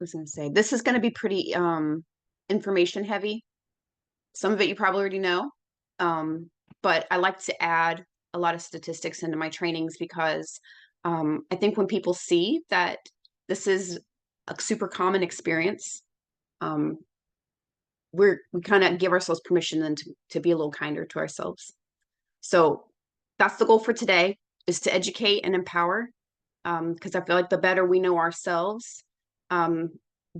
was going to say, this is going to be pretty information heavy. Some of it you probably already know. Um, but I like to add a lot of statistics into my trainings because I think when people see that this is a super common experience, um, we kind of give ourselves permission then to be a little kinder to ourselves. So that's the goal for today, is to educate and empower. Because I feel like the better we know ourselves, um,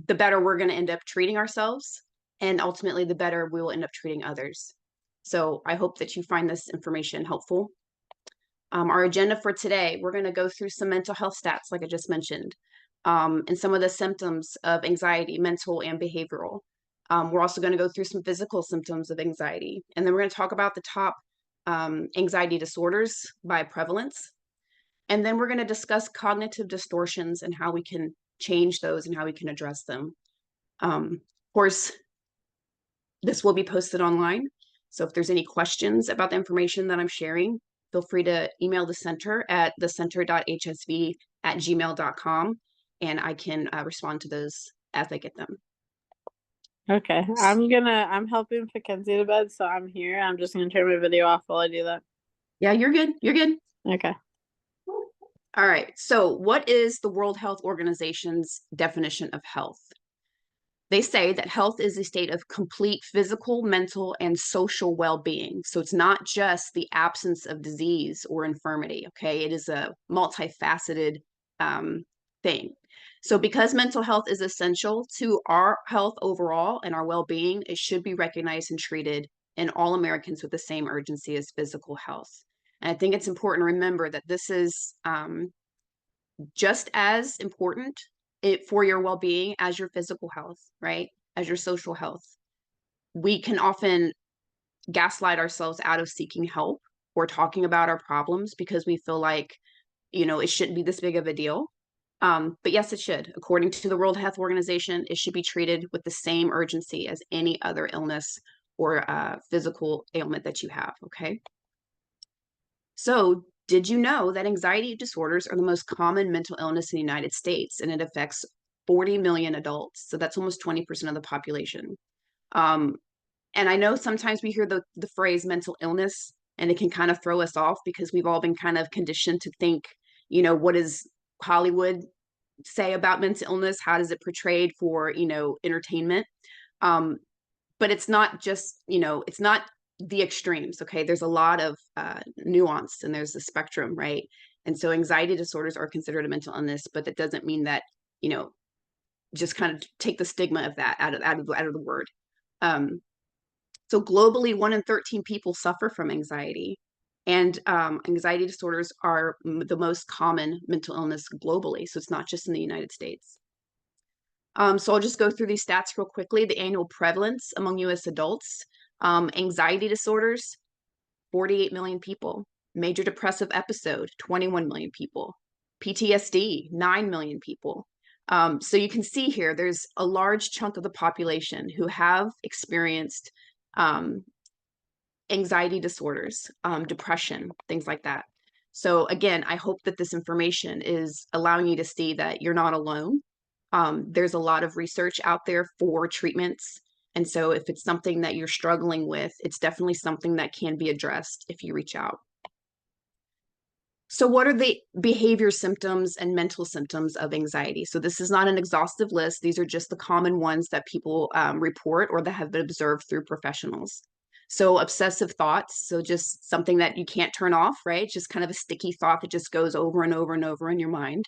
the better we're going to end up treating ourselves, and ultimately the better we will end up treating others. So I hope that you find this information helpful. Our agenda for today, we're going to go through some mental health stats, like I just mentioned, and some of the symptoms of anxiety, mental and behavioral. We're also going to go through some physical symptoms of anxiety. And then we're going to talk about the top anxiety disorders by prevalence. And then we're going to discuss cognitive distortions and how we can change those and how we can address them. Of course, this will be posted online. So if there's any questions about the information that I'm sharing, feel free to email the center at thecenter.hsv@gmail.com, and I can respond to those as I get them. Okay, I'm helping Mackenzie to bed, so I'm here. I'm just gonna turn my video off while I do that. Yeah, you're good. You're good. Okay. All right. So what is the World Health Organization's definition of health? They say that health is a state of complete physical, mental, and social well-being. So it's not just the absence of disease or infirmity, okay? It is a multifaceted thing. So because mental health is essential to our health overall and our well-being, it should be recognized and treated in all Americans with the same urgency as physical health. And I think it's important to remember that this is just as important for your well-being as your physical health, right? As your social health. We can often gaslight ourselves out of seeking help or talking about our problems because we feel like, it shouldn't be this big of a deal. But yes, it should. According to the World Health Organization, it should be treated with the same urgency as any other illness or physical ailment that you have, okay? So, did you know that anxiety disorders are the most common mental illness in the United States, and it affects 40 million adults? So that's almost 20% of the population. Um, and I know sometimes we hear the phrase mental illness, and it can kind of throw us off because we've all been kind of conditioned to think, what does Hollywood say about mental illness? How does it portrayed for, entertainment? Um, but it's not just, it's not the extremes. Okay. There's a lot of nuance and there's the spectrum, right? And so anxiety disorders are considered a mental illness, but that doesn't mean that, you know, just kind of take the stigma of that out of the word. Um, so globally, 1 in 13 people suffer from anxiety, and anxiety disorders are the most common mental illness globally. So it's not just in the United States. So I'll just go through these stats real quickly. The annual prevalence among US adults, anxiety disorders, 48 million people. Major depressive episode, 21 million people. PTSD, 9 million people. So you can see here, there's a large chunk of the population who have experienced um, anxiety disorders, depression, things like that. So again, I hope that this information is allowing you to see that you're not alone. There's a lot of research out there for treatments. And so if it's something that you're struggling with, it's definitely something that can be addressed if you reach out. So what are the behavior symptoms and mental symptoms of anxiety? So this is not an exhaustive list. These are just the common ones that people report or that have been observed through professionals. So obsessive thoughts, so just something that you can't turn off, right? Just kind of a sticky thought that just goes over and over and over in your mind.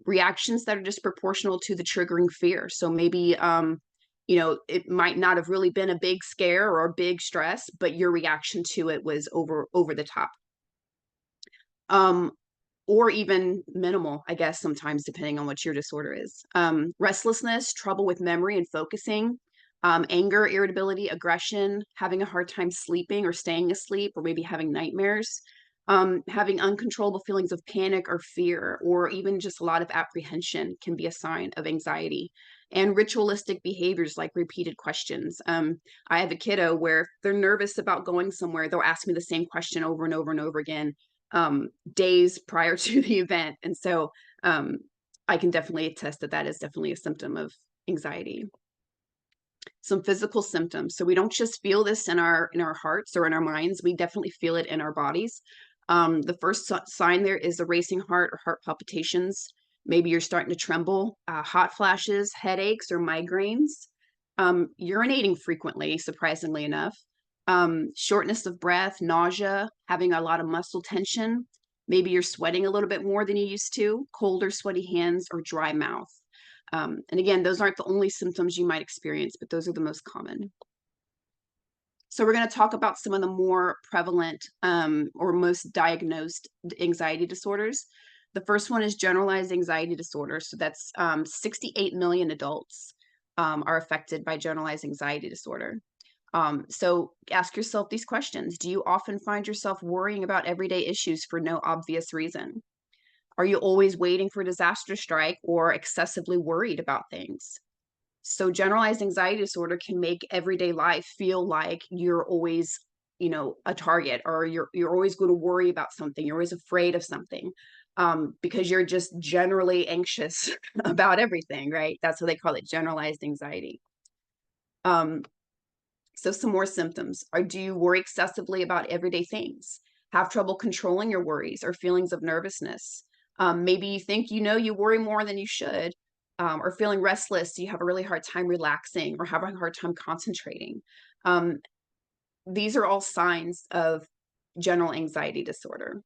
Reactions that are disproportional to the triggering fear. So maybe, it might not have really been a big scare or a big stress, but your reaction to it was over the top. Or even minimal, I guess, sometimes depending on what your disorder is. Restlessness, trouble with memory and focusing, anger, irritability, aggression, having a hard time sleeping or staying asleep, or maybe having nightmares, having uncontrollable feelings of panic or fear, or even just a lot of apprehension can be a sign of anxiety. And ritualistic behaviors like repeated questions. I have a kiddo where if they're nervous about going somewhere, they'll ask me the same question over and over and over again days prior to the event. And so I can definitely attest that that is definitely a symptom of anxiety. Some physical symptoms. So we don't just feel this in our hearts or in our minds. We definitely feel it in our bodies. The first sign there is a racing heart or heart palpitations. Maybe you're starting to tremble, hot flashes, headaches, or migraines. Urinating frequently, surprisingly enough. Shortness of breath, nausea, having a lot of muscle tension. Maybe you're sweating a little bit more than you used to, cold or sweaty hands, or dry mouth. And again, those aren't the only symptoms you might experience, but those are the most common. So we're going to talk about some of the more prevalent or most diagnosed anxiety disorders. The first one is generalized anxiety disorder. So that's 68 million adults are affected by generalized anxiety disorder. So ask yourself these questions. Do you often find yourself worrying about everyday issues for no obvious reason? Are you always waiting for disaster to strike or excessively worried about things? So generalized anxiety disorder can make everyday life feel like you're always, a target, or you're always going to worry about something. You're always afraid of something, because you're just generally anxious about everything, right? That's what they call it, generalized anxiety. Um, so some more symptoms are: do you worry excessively about everyday things? Have trouble controlling your worries or feelings of nervousness? Maybe you think you worry more than you should, or feeling restless. You have a really hard time relaxing or have a hard time concentrating. Um, these are all signs of general anxiety disorder.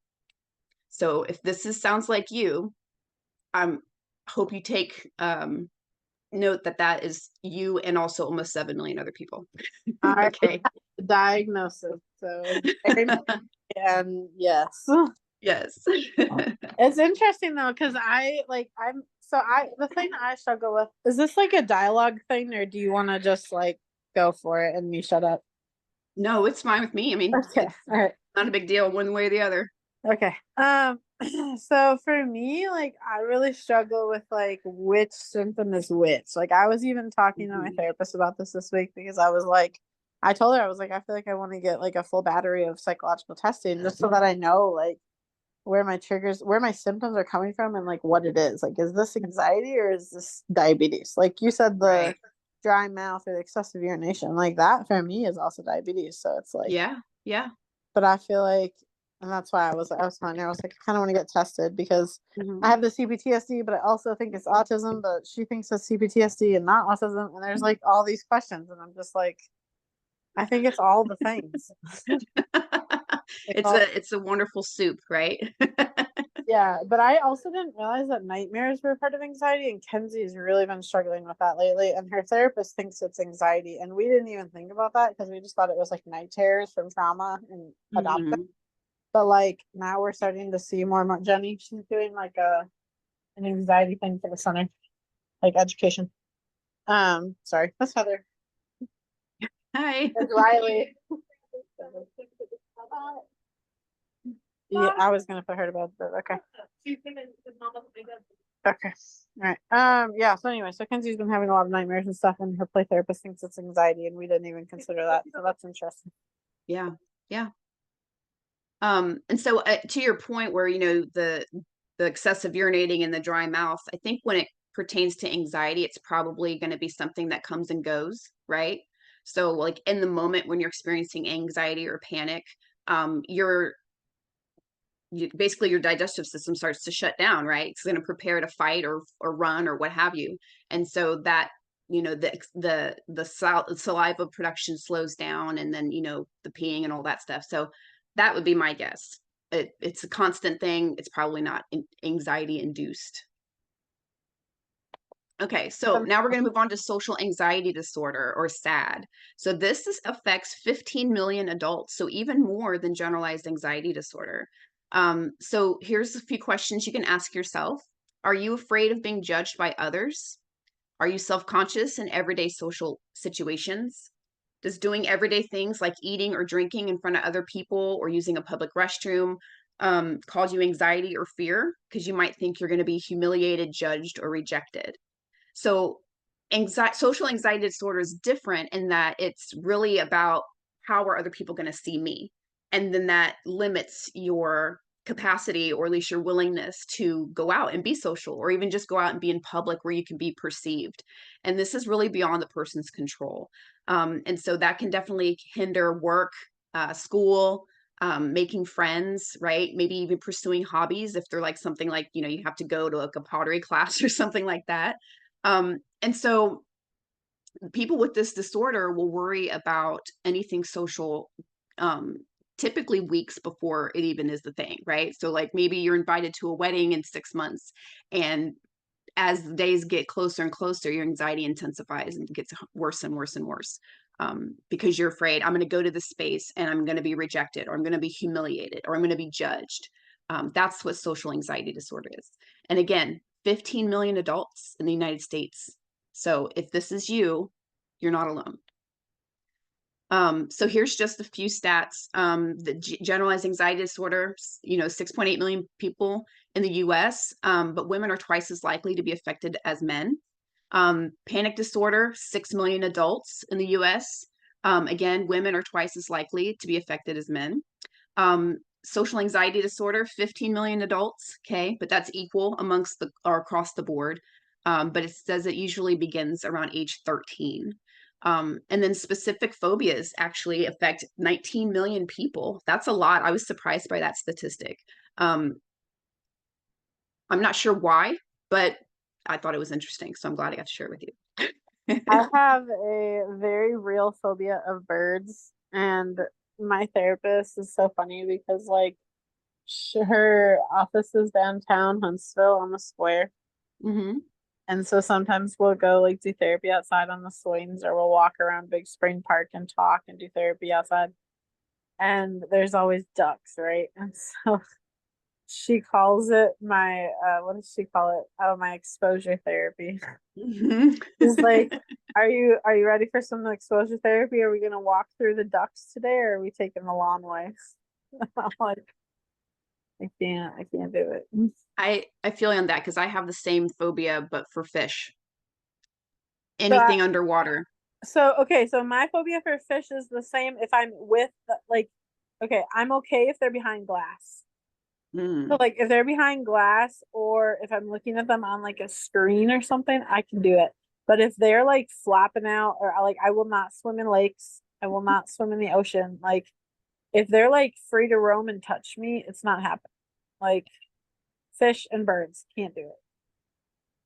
So if sounds like you, I hope you take note that that is you and also almost 7 million other people. I already Okay. have the diagnosis, so very much, and yes. Yes. It's interesting though, because the thing that I struggle with is this like a dialogue thing, or do you want to just like go for it and me shut up? No, it's fine with me. I mean, Okay, it's all right, not a big deal one way or the other. okay. So for me, like I really struggle with like which symptom is which. Like I was even talking to my Mhm. therapist about this week because I was like, I told her I was like, I feel like I want to get like a full battery of psychological testing just so that I know like where my symptoms are coming from and like what it is. Like, is this anxiety or is this diabetes? Like you said, the Right. dry mouth or the excessive urination, like that for me is also diabetes. So it's like, Yeah. Yeah. but I feel like, and that's why I was telling her, I was like, I kind of want to get tested because I Mhm. have the CPTSD, but I also think it's autism, but she thinks it's CPTSD and not autism. And there's like all these questions. And I'm just like, I think it's all the things. It's It's all a wonderful soup, right? Yeah, but I also didn't realize that nightmares were part of anxiety, and Kenzie's really been struggling with that lately. And her therapist thinks it's anxiety, and we didn't even think about that because we just thought it was like night terrors from trauma and adoption. Mhm. But like now we're starting to see more and more. Jenny, she's doing like an anxiety thing for the center, like education. Sorry, that's Heather. Hi. That's Riley. Yeah, I was gonna put her to bed, but okay. Okay. All right. Yeah. So anyway, so Kenzie's been having a lot of nightmares and stuff, and her play therapist thinks it's anxiety, and we didn't even consider that. So that's interesting. Yeah. Yeah. And so to your point where, the excessive urinating and the dry mouth, I think when it pertains to anxiety, it's probably going to be something that comes and goes, right? So like in the moment when you're experiencing anxiety or panic, your basically your digestive system starts to shut down, right? It's going to prepare to fight or run or what have you. And so that, the saliva production slows down, and then, the peeing and all that stuff. So that would be my guess. It's a constant thing. It's probably not anxiety induced. Okay, so now we're going to move on to social anxiety disorder, or SAD. So affects 15 million adults, so even more than generalized anxiety disorder. So here's a few questions you can ask yourself. Are you afraid of being judged by others? Are you self-conscious in everyday social situations? Does doing everyday things like eating or drinking in front of other people or using a public restroom cause you anxiety or fear? Because you might think you're going to be humiliated, judged, or rejected. So social anxiety disorder is different in that it's really about how are other people going to see me? And then that limits your capacity, or at least your willingness to go out and be social, or even just go out and be in public where you can be perceived. And this is really beyond the person's control. And so that can definitely hinder work, school, making friends, right? Maybe even pursuing hobbies if they're like something like, you have to go to like a pottery class or something like that. And so people with this disorder will worry about anything social, um, typically weeks before it even is the thing, right? So like maybe you're invited to a wedding in 6 months, and as the days get closer and closer, your anxiety intensifies and gets worse and worse and worse, because you're afraid, I'm going to go to this space and I'm going to be rejected, or I'm going to be humiliated, or I'm going to be judged. That's what social anxiety disorder is. And again, 15 million adults in the United States. So if this is you, you're not alone. So here's just a few stats. The generalized anxiety disorder, 6.8 million people in the US, but women are twice as likely to be affected as men. Panic disorder, 6 million adults in the US. Again, women are twice as likely to be affected as men. Social anxiety disorder, 15 million adults, okay, but that's equal amongst or across the board. But it says it usually begins around age 13. And then specific phobias actually affect 19 million people. That's a lot. I was surprised by that statistic. Um, I'm not sure why, but I thought it was interesting. So I'm glad I got to share it with you. I have a very real phobia of birds, and my therapist is so funny because like her office is downtown Huntsville on the square. Hmm. And so sometimes we'll go like do therapy outside on the swings, or we'll walk around Big Spring Park and talk and do therapy outside. And there's always ducks, right? And so she calls it my what does she call it? Oh, my exposure therapy. Hmm. She's like, are you ready for some exposure therapy? Are we gonna walk through the ducks today, or are we taking the lawn ways? I'm like, I can't do it. I feel on that because I have the same phobia, but for fish, So anything underwater. okay, so my phobia for fish is the same if I'm with like, okay, I'm okay if they're behind glass. So Mm. like if they're behind glass, or if I'm looking at them on like a screen or something, I can do it. But if they're like flapping out, or like I will not swim in lakes, I will not swim in the ocean. Like if they're like free to roam and touch me, it's not happening. Like fish and birds, can't do it.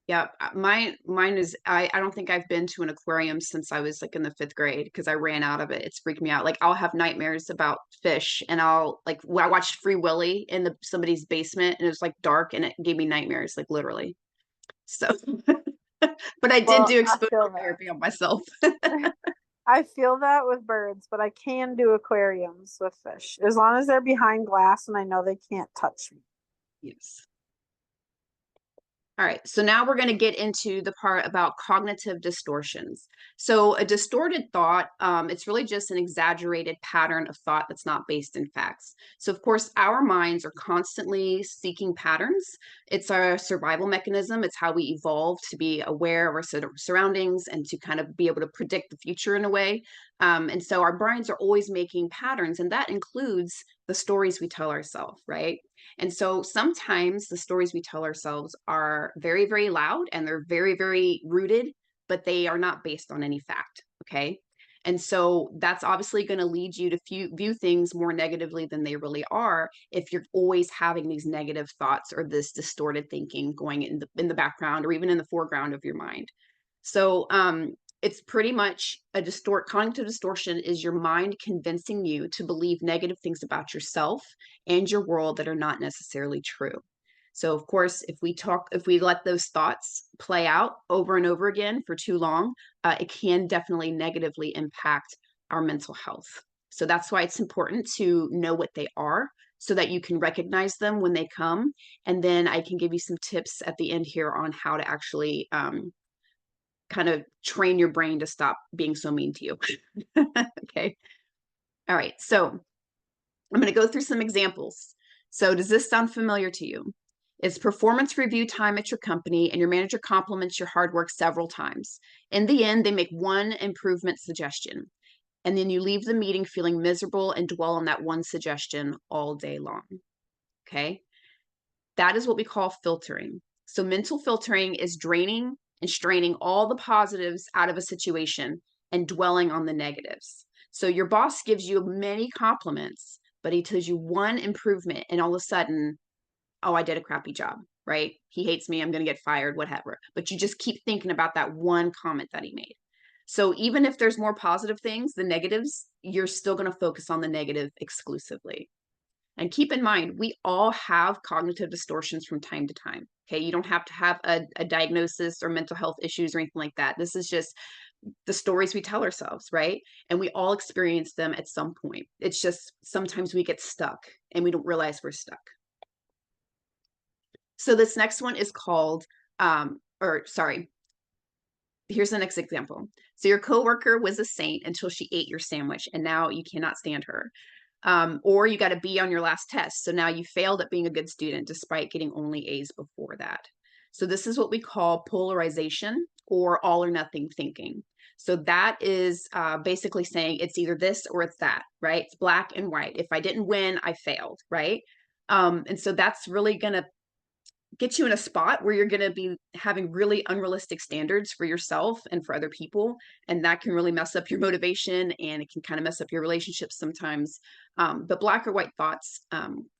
Yeah, mine is I don't think I've been to an aquarium since I was like in the 5th grade because I ran out of it. It's freaked me out. Like I'll have nightmares about fish, and I'll like I watched Free Willy in somebody's basement, and it was like dark, and it gave me nightmares, like literally. So but I did Well, do I exposure feel therapy on myself. that. I feel that with birds, but I can do aquariums with fish as long as they're behind glass and I know they can't touch me. Yes. All right, so now we're going to get into the part about cognitive distortions. So a distorted thought, it's really just an exaggerated pattern of thought that's not based in facts. So of course, our minds are constantly seeking patterns. It's our survival mechanism. It's how we evolved to be aware of our surroundings and to kind of be able to predict the future in a way. And so our brains are always making patterns, and that includes the stories we tell ourselves, right? And so sometimes the stories we tell ourselves are very, very loud, and they're very, very rooted, but they are not based on any fact. Okay. And so that's obviously going to lead you to view things more negatively than they really are if you're always having these negative thoughts or this distorted thinking going in the background or even in the foreground of your mind. So it's pretty much cognitive distortion is your mind convincing you to believe negative things about yourself and your world that are not necessarily true. So of course, if we let those thoughts play out over and over again for too long, it can definitely negatively impact our mental health. So that's why it's important to know what they are so that you can recognize them when they come. And then I can give you some tips at the end here on how to actually kind of train your brain to stop being so mean to you. Okay. All right. So I'm going to go through some examples. So does this sound familiar to you? It's performance review time at your company, and your manager compliments your hard work several times. In the end, they make one improvement suggestion, and then you leave the meeting feeling miserable and dwell on that one suggestion all day long. Okay. That is what we call filtering. So mental filtering is draining and straining all the positives out of a situation and dwelling on the negatives. So your boss gives you many compliments, but he tells you one improvement, and all of a sudden, oh, I did a crappy job, right? He hates me, I'm going to get fired, whatever. But you just keep thinking about that one comment that he made. So even if there's more positive things, the negatives, you're still going to focus on the negative exclusively. And keep in mind, we all have cognitive distortions from time to time. Okay. You don't have to have a diagnosis or mental health issues or anything like that. This is just the stories we tell ourselves, right? And we all experience them at some point. It's just sometimes we get stuck and we don't realize we're stuck. So this next one is called, or sorry, here's the next example. So your coworker was a saint until she ate your sandwich, and now you cannot stand her. Or you got a B on your last test. So now you failed at being a good student despite getting only A's before that. So this is what we call polarization or all or nothing thinking. So that is basically saying it's either this or it's that, right? It's black and white. If I didn't win, I failed, right? And so that's really going to get you in a spot where you're going to be having really unrealistic standards for yourself and for other people, and that can really mess up your motivation, and it can kind of mess up your relationships sometimes. But black or white thoughts,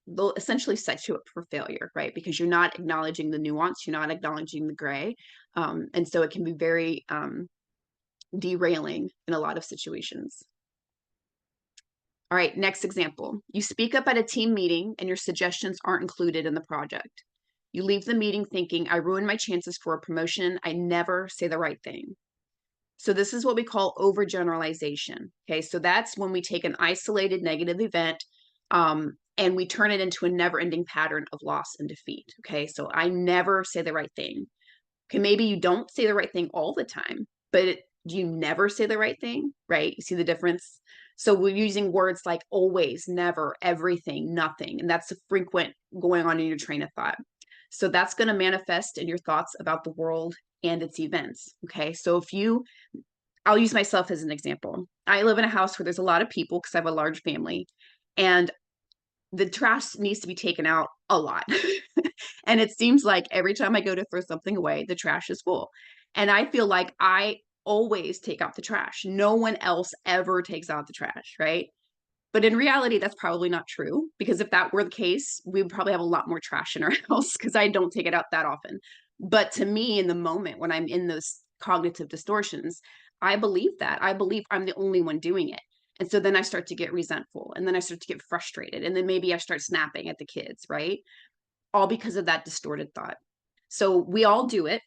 they'll essentially set you up for failure, right? Because you're not acknowledging the nuance, you're not acknowledging the gray, and so it can be very derailing in a lot of situations. All right, next example. You speak up at a team meeting and your suggestions aren't included in the project. You leave the meeting thinking, I ruined my chances for a promotion. I never say the right thing. So this is what we call overgeneralization. Okay, so that's when we take an isolated negative event and we turn it into a never-ending pattern of loss and defeat. Okay, so I never say the right thing. Okay, maybe you don't say the right thing all the time, but you never say the right thing, right? You see the difference? So we're using words like always, never, everything, nothing, and that's a frequent going on in your train of thought. So that's going to manifest in your thoughts about the world and its events. Okay, so if you, I'll use myself as an example. I live in a house where there's a lot of people because I have a large family, and the trash needs to be taken out a lot. And it seems like every time I go to throw something away, the trash is full. And I feel like I always take out the trash. No one else ever takes out the trash, right? But in reality, that's probably not true, because if that were the case, we would probably have a lot more trash in our house because I don't take it out that often. But to me, in the moment when I'm in those cognitive distortions, I believe that. I believe I'm the only one doing it. And so then I start to get resentful, and then I start to get frustrated, and then maybe I start snapping at the kids, right? All because of that distorted thought. So we all do it,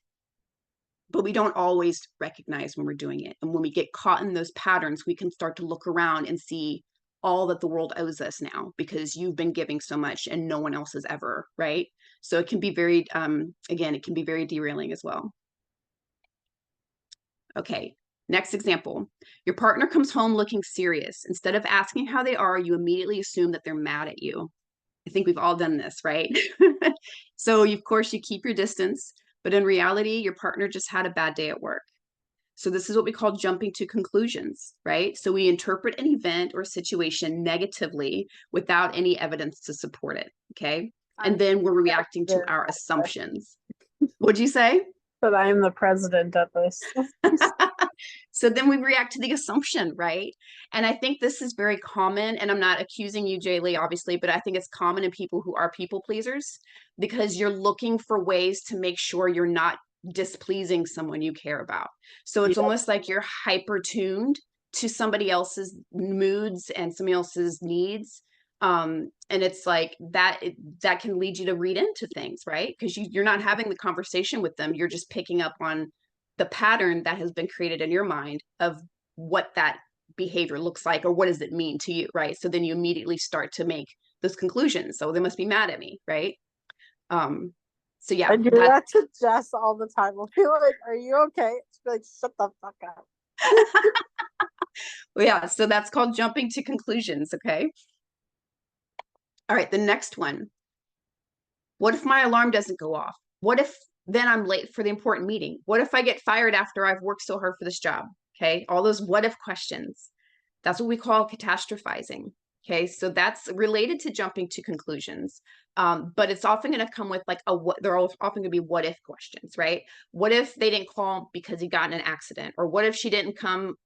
but we don't always recognize when we're doing it. And when we get caught in those patterns, we can start to look around and see all that the world owes us now because you've been giving so much and no one else has ever, right? So it can be very, again, it can be very derailing as well. Okay, next example. Your partner comes home looking serious. Instead of asking how they are, you immediately assume that they're mad at you. I think we've all done this, right? So, of course, you keep your distance, but in reality, your partner just had a bad day at work. So, this is what we call jumping to conclusions, right? So, we interpret an event or situation negatively without any evidence to support it. Okay. And I'm then we're reacting to our assumptions. What'd you say? but I am the president at this. So then we react to the assumption, right? And I think this is very common. And I'm not accusing you, Jaylee, obviously, but I think it's common in people who are people pleasers because you're looking for ways to make sure you're not displeasing someone you care about. So it's Yep. almost like you're hyper tuned to somebody else's moods and somebody else's needs. And it's like that can lead you to read into things, right? Because you're not having the conversation with them. You're just picking up on the pattern that has been created in your mind of what that behavior looks like or what does it mean to you, right? So then you immediately start to make those conclusions. So they must be mad at me, right? Um, so I yeah, do that that to Jess all the time. I'll be like, "Are you okay?" She's like, "Shut the fuck up." yeah, so that's called jumping to conclusions, okay? All right, the next one. What if my alarm doesn't go off? What if then I'm late for the important meeting? What if I get fired after I've worked so hard for this job? Okay, all those what if questions. That's what we call catastrophizing. Okay, so that's related to jumping to conclusions. But it's often going to come with like a what, they're often going to be what if questions, right? What if they didn't call because he got in an accident? Or what if she didn't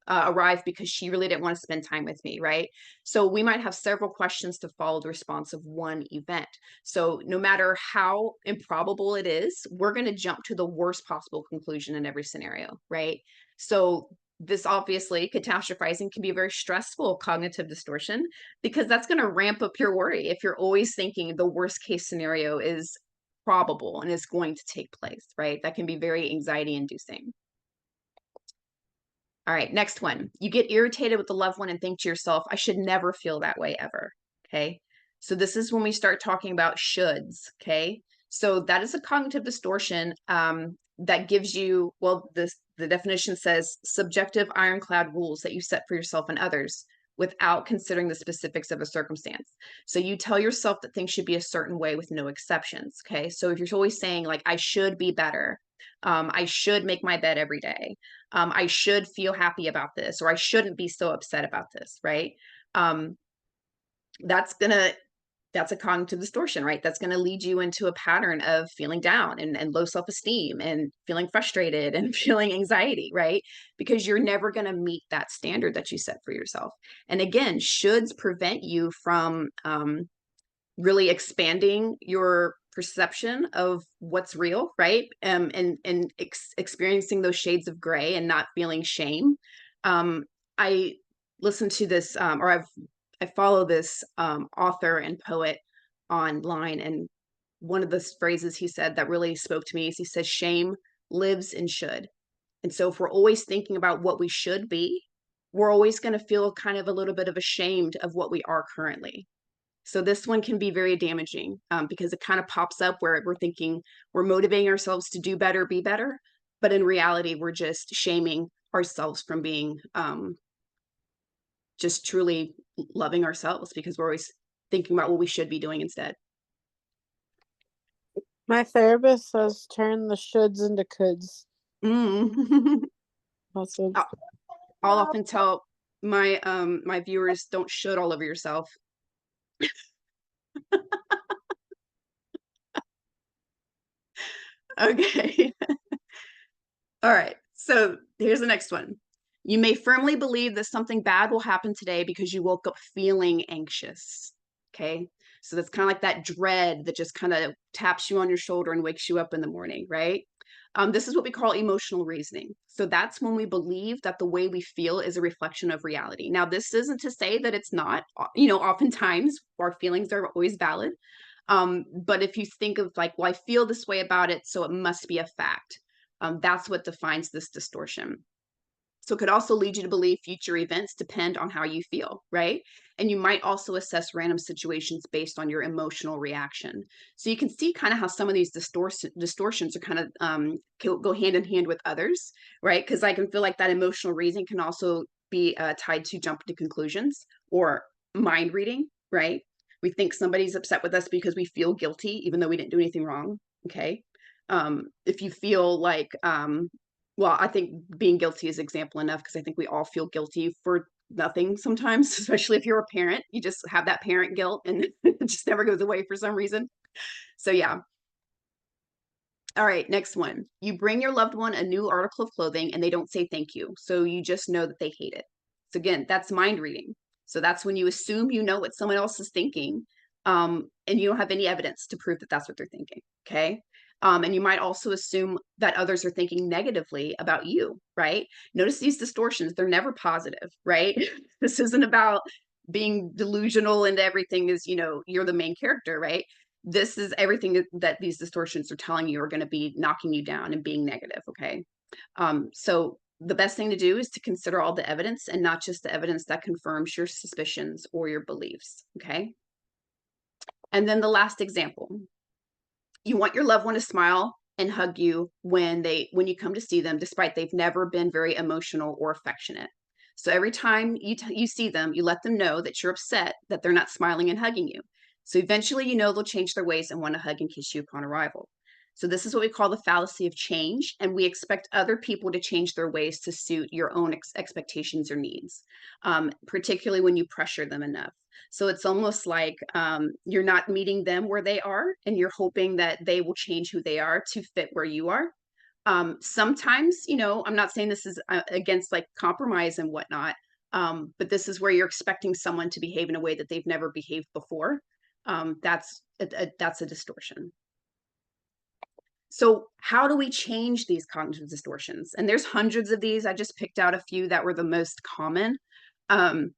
arrive because she really didn't want to spend time with me, right? So we might have several questions to follow the response of one event. So no matter how improbable it is, we're going to jump to the worst possible conclusion in every scenario, right? So this obviously catastrophizing can be a very stressful cognitive distortion because that's going to ramp up your worry if you're always thinking the worst case scenario is probable and is going to take place, right? That can be very anxiety inducing. All right, next one. You get irritated with a loved one and think to yourself, I should never feel that way ever. Okay. So this is when we start talking about shoulds. Okay. So that is a cognitive distortion that gives you, well, the definition says subjective ironclad rules that you set for yourself and others without considering the specifics of a circumstance. So you tell yourself that things should be a certain way with no exceptions. Okay. So if you're always saying like, I should be better, I should make my bed every day, I should feel happy about this, or I shouldn't be so upset about this, right? Um, that's gonna that's a cognitive distortion, right? That's gonna lead you into a pattern of feeling down and low self-esteem and feeling frustrated and feeling anxiety, right? Because you're never gonna meet that standard that you set for yourself. And again, shoulds prevent you from really expanding your perception of what's real, right? And experiencing those shades of gray and not feeling shame. I listen to this, I follow this author and poet online, and one of the phrases he said that really spoke to me is he says, "Shame lives in should." And so, if we're always thinking about what we should be, we're always going to feel kind of a little bit of ashamed of what we are currently. So this one can be very damaging because it kind of pops up where we're thinking we're motivating ourselves to do better, be better, but in reality, we're just shaming ourselves from being just truly loving ourselves because we're always thinking about what we should be doing instead. My therapist says turn the shoulds into coulds. Mm. That's it. I'll I'll often tell my viewers, don't should all over yourself. Okay. All right. So here's the next one. You may firmly believe that something bad will happen today because you woke up feeling anxious. Okay. So that's kind of like that dread that just kind of taps you on your shoulder and wakes you up in the morning, right? This is what we call emotional reasoning. So that's when we believe that the way we feel is a reflection of reality. Now, this isn't to say that it's not, oftentimes our feelings are always valid. But if you think of like, well, I feel this way about it, so it must be a fact, that's what defines this distortion. So it could also lead you to believe future events depend on how you feel, right? And you might also assess random situations based on your emotional reaction. So you can see kind of how some of these distortions are kind of go hand in hand with others, right? Because I can feel like that emotional reason can also be tied to jumping to conclusions or mind reading, right? We think somebody's upset with us because we feel guilty, even though we didn't do anything wrong. Okay. If you feel like well, I think being guilty is example enough because I think we all feel guilty for nothing sometimes, especially if you're a parent. You just have that parent guilt and it just never goes away for some reason. So, yeah. All right, next one. You bring your loved one a new article of clothing and they don't say thank you. So you just know that they hate it. So, again, that's mind reading. So, that's when you assume you know what someone else is thinking and you don't have any evidence to prove that that's what they're thinking. Okay. And you might also assume that others are thinking negatively about you, right? Notice these distortions, they're never positive, right? This isn't about being delusional and everything is, you're the main character, right? This is everything that these distortions are telling you are going to be knocking you down and being negative. Okay. So the best thing to do is to consider all the evidence and not just the evidence that confirms your suspicions or your beliefs. Okay. And then the last example, you want your loved one to smile and hug you when you come to see them, despite they've never been very emotional or affectionate. So every time you see them, you let them know that you're upset that they're not smiling and hugging you. So eventually, they'll change their ways and want to hug and kiss you upon arrival. So this is what we call the fallacy of change, and we expect other people to change their ways to suit your own expectations or needs, particularly when you pressure them enough. So it's almost like you're not meeting them where they are, and you're hoping that they will change who they are to fit where you are. Sometimes, I'm not saying this is against like compromise and whatnot, but this is where you're expecting someone to behave in a way that they've never behaved before. That's a distortion. So how do we change these cognitive distortions? And there's hundreds of these. I just picked out a few that were the most common. Um,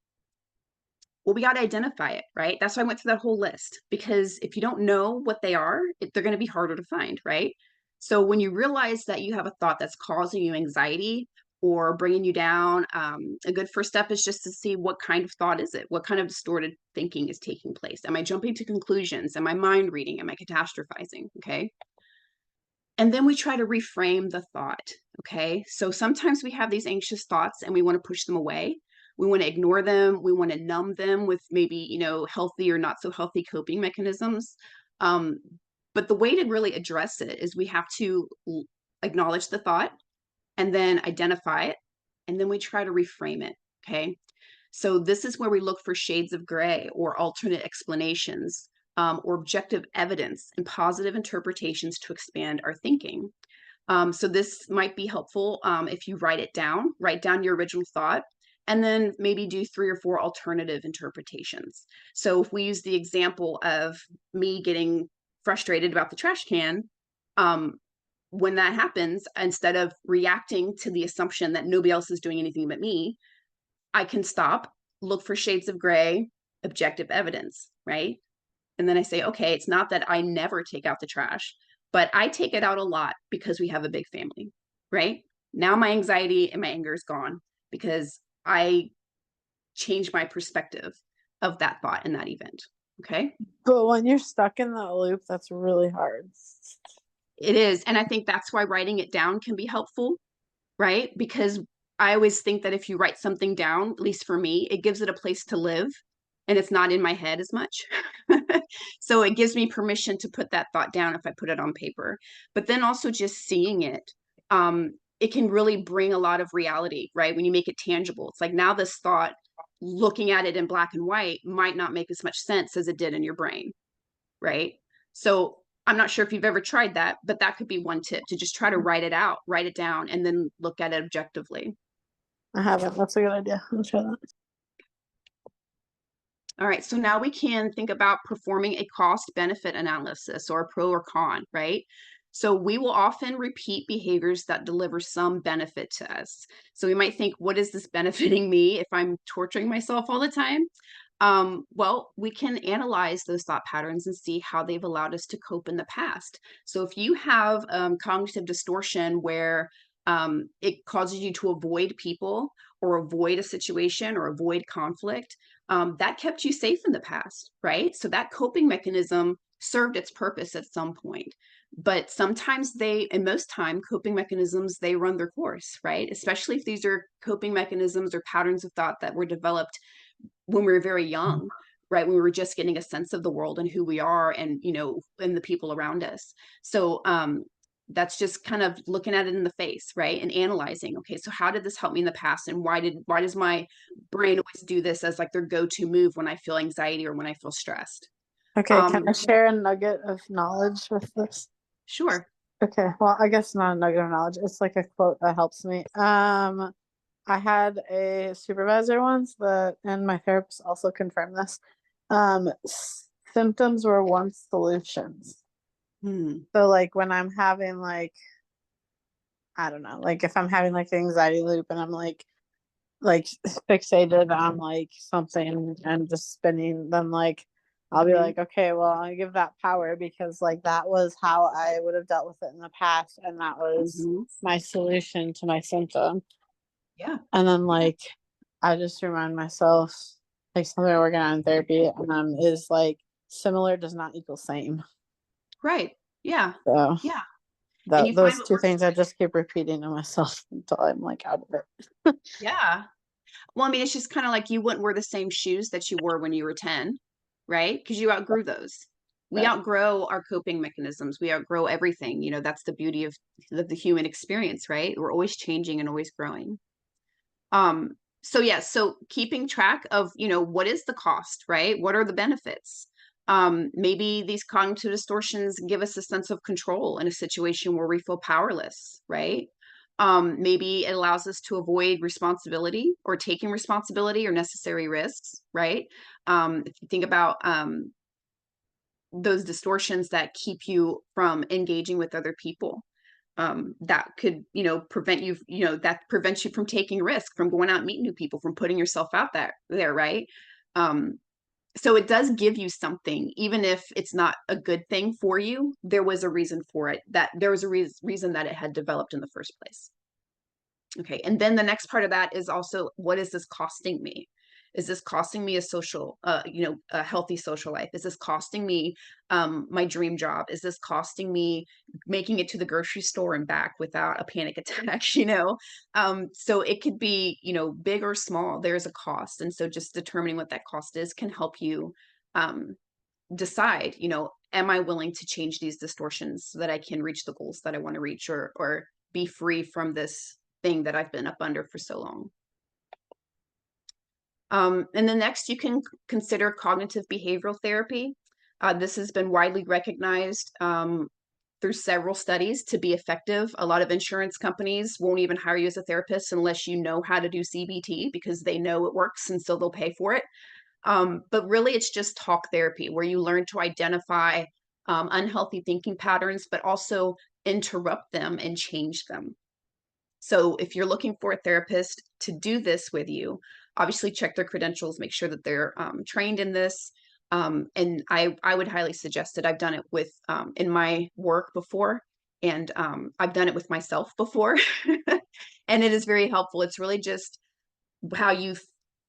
well, we got to identify it, right? That's why I went through that whole list, because if you don't know what they are, they're going to be harder to find, right? So when you realize that you have a thought that's causing you anxiety or bringing you down, a good first step is just to see what kind of thought is it? What kind of distorted thinking is taking place? Am I jumping to conclusions? Am I mind reading? Am I catastrophizing? Okay. And then we try to reframe the thought. Okay. So sometimes we have these anxious thoughts and we want to push them away. We want to ignore them. We want to numb them with maybe, healthy or not so healthy coping mechanisms. Um, but the way to really address it is we have to acknowledge the thought and then identify it. And then we try to reframe it. Okay. So this is where we look for shades of gray or alternate explanations, or objective evidence and positive interpretations to expand our thinking. So this might be helpful if you write down your original thought, and then maybe do 3 or 4 alternative interpretations. So if we use the example of me getting frustrated about the trash can, um, when that happens, instead of reacting to the assumption that nobody else is doing anything but me, I can stop, look for shades of gray, objective evidence, right? And then I say, okay, it's not that I never take out the trash, but I take it out a lot because we have a big family, right? Now my anxiety and my anger is gone because I changed my perspective of that thought and that event. Okay. But when you're stuck in that loop, that's really hard. It is. And I think that's why writing it down can be helpful, right? Because I always think that if you write something down, at least for me, it gives it a place to live and it's not in my head as much. So it gives me permission to put that thought down if I put it on paper. But then also just seeing it, it can really bring a lot of reality, right? When you make it tangible, it's like now this thought, looking at it in black and white, might not make as much sense as it did in your brain, right? So I'm not sure if you've ever tried that, but that could be one tip, to just try to write it down, and then look at it objectively. I haven't. That's a good idea. I'll try that. All right, so now we can think about performing a cost benefit analysis, or a pro or con, right? So we will often repeat behaviors that deliver some benefit to us. So we might think, what is this benefiting me if I'm torturing myself all the time? Well, we can analyze those thought patterns and see how they've allowed us to cope in the past. So if you have cognitive distortion where it causes you to avoid people or avoid a situation or avoid conflict, that kept you safe in the past, right? So that coping mechanism served its purpose at some point. But sometimes and most time, coping mechanisms, they run their course, right? Especially if these are coping mechanisms or patterns of thought that were developed when we were very young, right? When we were just getting a sense of the world and who we are, and and the people around us. So that's just kind of looking at it in the face, right? And analyzing, okay, so how did this help me in the past? And why does my brain always do this as like their go-to move when I feel anxiety or when I feel stressed? Okay, can I share a nugget of knowledge with this? Sure. Okay, well, I guess not a nugget of knowledge. It's like a quote that helps me. I had a supervisor once and my therapist also confirmed this. Symptoms were once solutions. So like when I'm having like, I don't know, like if I'm having like the anxiety loop and I'm like fixated on like something and just spinning, then like I'll be like, okay, well, I'll give that power because like that was how I would have dealt with it in the past, and that was my solution to my symptom. Yeah. And then like I just remind myself, like something we're working on in therapy, is like similar does not equal same. Right. Yeah. So Yeah. And you find those what two works. things I just keep repeating to myself until I'm like out of it. Yeah. Well, I mean, it's just kind of like you wouldn't wear the same shoes that you wore when you were 10, right? Because you outgrew those. We Right. outgrow our coping mechanisms. We outgrow everything. You know, that's the beauty of the human experience, right? We're always changing and always growing. Um, so yeah, so keeping track of, you know, what is the cost, right? What are the benefits? Maybe these cognitive distortions give us a sense of control in a situation where we feel powerless, right? Maybe it allows us to avoid responsibility or taking responsibility or necessary risks, right? If you think about those distortions that keep you from engaging with other people, that could, you know, prevent you, you know, that prevents you from taking risk, from going out and meeting new people, from putting yourself out there, right? um so it does give you something, even if it's not a good thing for you. There was a reason for it, that there was a reason that it had developed in the first place. Okay, and then the next part of that is also, what is this costing me? Is this costing me a social, you know, a healthy social life? Is this costing me my dream job? Is this costing me making it to the grocery store and back without a panic attack? You know, so it could be, you know, big or small. There's a cost, and so just determining what that cost is can help you um, decide. You know, am I willing to change these distortions so that I can reach the goals that I want to reach, or be free from this thing that I've been up under for so long. And then next, you can consider cognitive behavioral therapy. This has been widely recognized through several studies to be effective. A lot of insurance companies won't even hire you as a therapist unless you know how to do CBT, because they know it works, and so they'll pay for it. But really, it's just talk therapy, where you learn to identify unhealthy thinking patterns, but also interrupt them and change them. So if you're looking for a therapist to do this with you, obviously check their credentials, make sure that they're trained in this. And I would highly suggest it. I've done it with in my work before, and I've done it with myself before, and it is very helpful. It's really just how you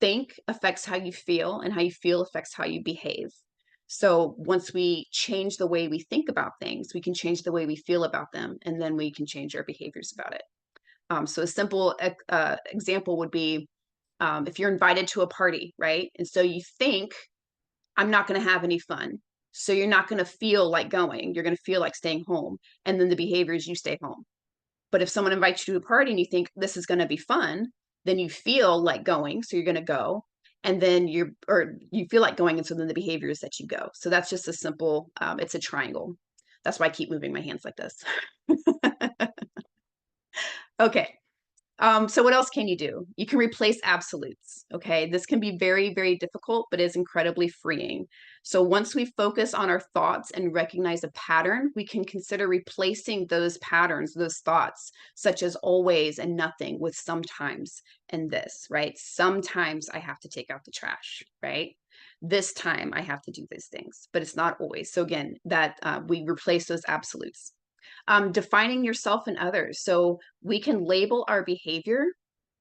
think affects how you feel, and how you feel affects how you behave. So once we change the way we think about things, we can change the way we feel about them, and then we can change our behaviors about it. So a simple example would be if you're invited to a party, right? And so you think, I'm not going to have any fun. So you're not going to feel like going. You're going to feel like staying home. And then the behavior is you stay home. But if someone invites you to a party and you think this is going to be fun, then you feel like going. So you're going to go. And then you feel like going. And so then the behavior is that you go. So that's just a simple, it's a triangle. That's why I keep moving my hands like this. Okay. So what else can you do? You can replace absolutes. Okay. This can be very, very difficult, but is incredibly freeing. So once we focus on our thoughts and recognize a pattern, we can consider replacing those patterns, those thoughts, such as always and nothing, with sometimes and this, right? Sometimes I have to take out the trash, right? This time I have to do these things, but it's not always. So again, that we replace those absolutes. Defining yourself and others. So we can label our behavior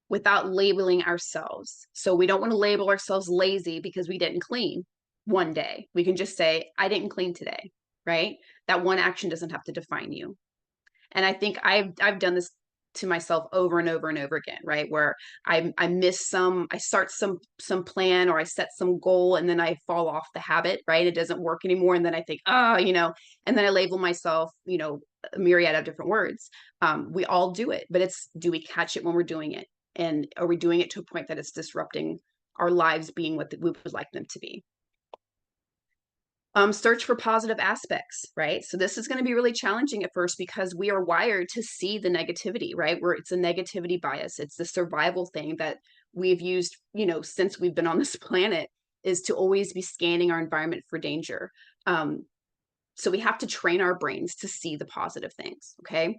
without labeling ourselves. So we don't want to label ourselves lazy because we didn't clean one day. We can just say, I didn't clean today, right? That one action doesn't have to define you. And I think I've done this to myself over and over and over again, right? Where I miss I start some plan, or I set some goal, and then I fall off the habit, right? It doesn't work anymore. And then I think, oh, you know, and then I label myself, you know, a myriad of different words. We all do it, but it's, do we catch it when we're doing it? And are we doing it to a point that it's disrupting our lives being what we would like them to be? Search for positive aspects, right? So this is going to be really challenging at first, because we are wired to see the negativity, right? Where it's a negativity bias. It's the survival thing that we've used, you know, since we've been on this planet, is to always be scanning our environment for danger. Um, so we have to train our brains to see the positive things, okay?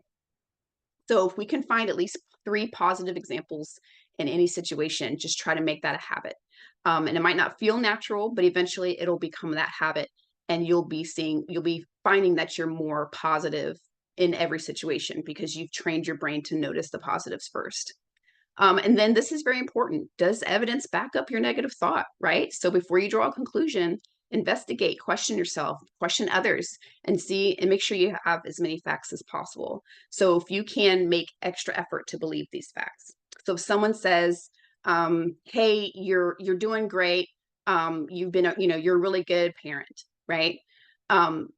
So if we can find at least 3 positive examples in any situation, just try to make that a habit. And it might not feel natural, but eventually it'll become that habit, and you'll be finding that you're more positive in every situation, because you've trained your brain to notice the positives first. And then this is very important. Does evidence back up your negative thought, right? So before you draw a conclusion, investigate, question yourself, question others, and see and make sure you have as many facts as possible. So if you can make extra effort to believe these facts. So if someone says, hey, you're doing great, you've been, you know, you're a really good parent, right? Um,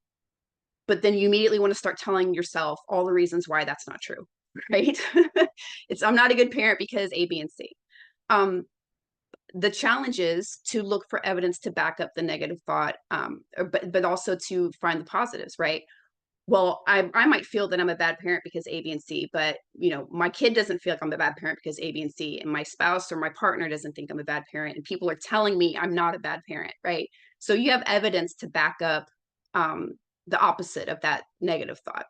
but then you immediately want to start telling yourself all the reasons why that's not true, right? I'm not a good parent because A, B, and C. Um, the challenge is to look for evidence to back up the negative thought, but also to find the positives, right? Well, I might feel that I'm a bad parent because A, B, and C, but my kid doesn't feel like I'm a bad parent because A, B, and C, and my spouse or my partner doesn't think I'm a bad parent, and people are telling me I'm not a bad parent, right? So you have evidence to back up um, the opposite of that negative thought.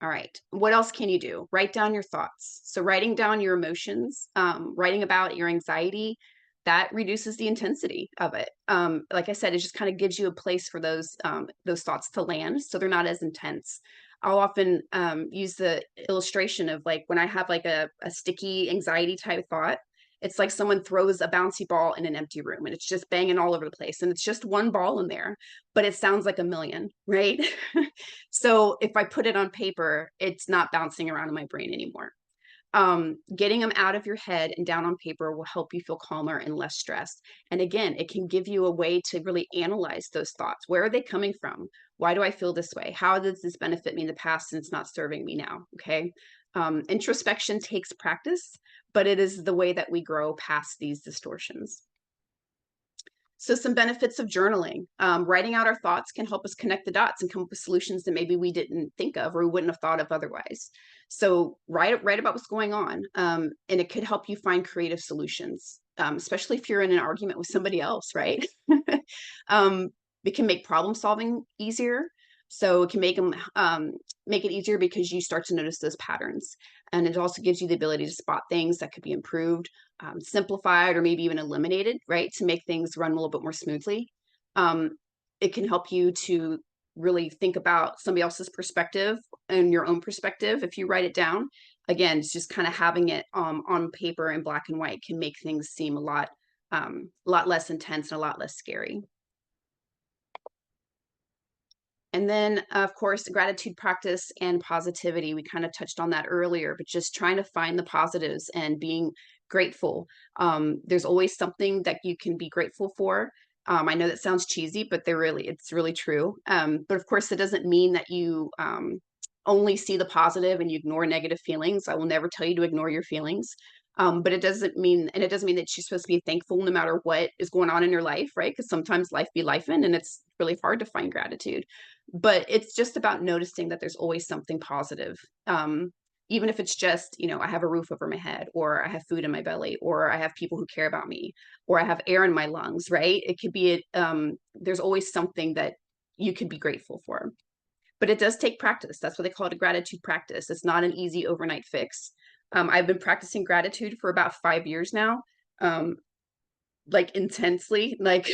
All right. What else can you do? Write down your thoughts. So writing down your emotions, writing about your anxiety, that reduces the intensity of it. Like I said, it just kind of gives you a place for those thoughts to land, so they're not as intense. I'll often use the illustration of like when I have like a sticky anxiety type thought. It's like someone throws a bouncy ball in an empty room and it's just banging all over the place. And it's just one ball in there, but it sounds like a million, right? So if I put it on paper, it's not bouncing around in my brain anymore. Getting them out of your head and down on paper will help you feel calmer and less stressed. And again, it can give you a way to really analyze those thoughts. Where are they coming from? Why do I feel this way? How does this benefit me in the past and it's not serving me now? Okay. Introspection takes practice, but it is the way that we grow past these distortions. So some benefits of journaling. Writing out our thoughts can help us connect the dots and come up with solutions that maybe we didn't think of or we wouldn't have thought of otherwise. So write about what's going on, and it could help you find creative solutions, especially if you're in an argument with somebody else, right? um, it can make problem solving easier. So it can make it easier because you start to notice those patterns, and it also gives you the ability to spot things that could be improved, simplified, or maybe even eliminated, right, to make things run a little bit more smoothly. Um, it can help you to really think about somebody else's perspective and your own perspective if you write it down. Again, it's just kind of having it on paper in black and white can make things seem a lot less intense and a lot less scary. And then, of course, gratitude practice and positivity. We kind of touched on that earlier, but just trying to find the positives and being grateful. There's always something that you can be grateful for. I know that sounds cheesy, but it's really true. But of course, it doesn't mean that you only see the positive and you ignore negative feelings. I will never tell you to ignore your feelings. But it doesn't mean, and it doesn't mean that you're supposed to be thankful no matter what is going on in your life, right? Because sometimes life be life and it's really hard to find gratitude, but it's just about noticing that there's always something positive. Even if it's just, I have a roof over my head, or I have food in my belly, or I have people who care about me, or I have air in my lungs, right? It could be, there's always something that you could be grateful for. But it does take practice. That's what they call it, a gratitude practice. It's not an easy overnight fix. I've been practicing gratitude for about 5 years now, like intensely, like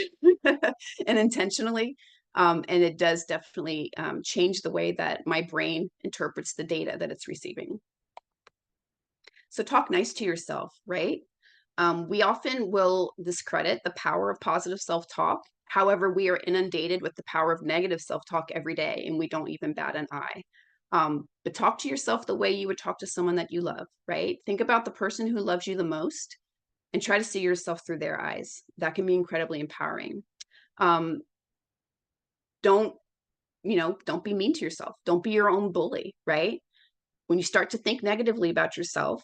and intentionally. And it does definitely change the way that my brain interprets the data that it's receiving. So talk nice to yourself, right? We often will discredit the power of positive self-talk. However, we are inundated with the power of negative self-talk every day, and we don't even bat an eye. But talk to yourself the way you would talk to someone that you love, right? Think about the person who loves you the most and try to see yourself through their eyes. That can be incredibly empowering. Um, don't, don't be mean to yourself. Don't be your own bully, right? When you start to think negatively about yourself,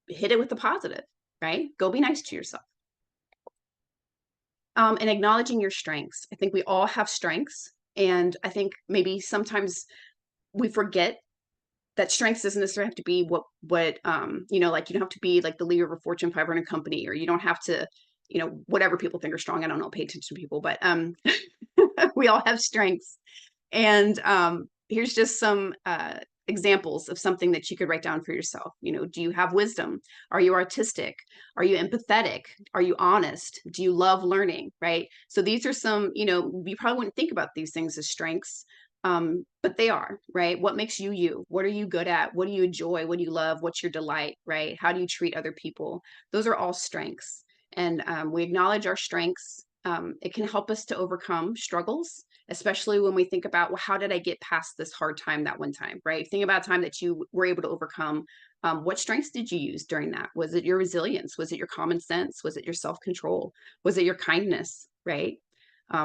hit it with the positive, right? Go be nice to yourself. And acknowledging your strengths. I think we all have strengths. And I think maybe sometimes we forget that strengths doesn't necessarily have to be like you don't have to be like the leader of a Fortune 500 company, or you don't have to, whatever people think are strong. I don't know, pay attention to people, but we all have strengths. And here's just some examples of something that you could write down for yourself. Do you have wisdom? Are you artistic? Are you empathetic? Are you honest? Do you love learning? Right? So these are some, you probably wouldn't think about these things as strengths, but they are, right? What makes you you? What are you good at? What do you enjoy? What do you love? What's your delight? Right? How do you treat other people? Those are all strengths. And we acknowledge our strengths. It can help us to overcome struggles, especially when we think about, well, how did I get past this hard time that one time, right? Think about a time that you were able to overcome. What strengths did you use during that? Was it your resilience? Was it your common sense? Was it your self-control? Was it your kindness? right?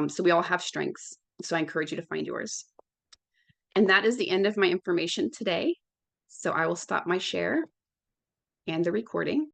So we all have strengths. So I encourage you to find yours. And that is the end of my information today. So I will stop my share and the recording.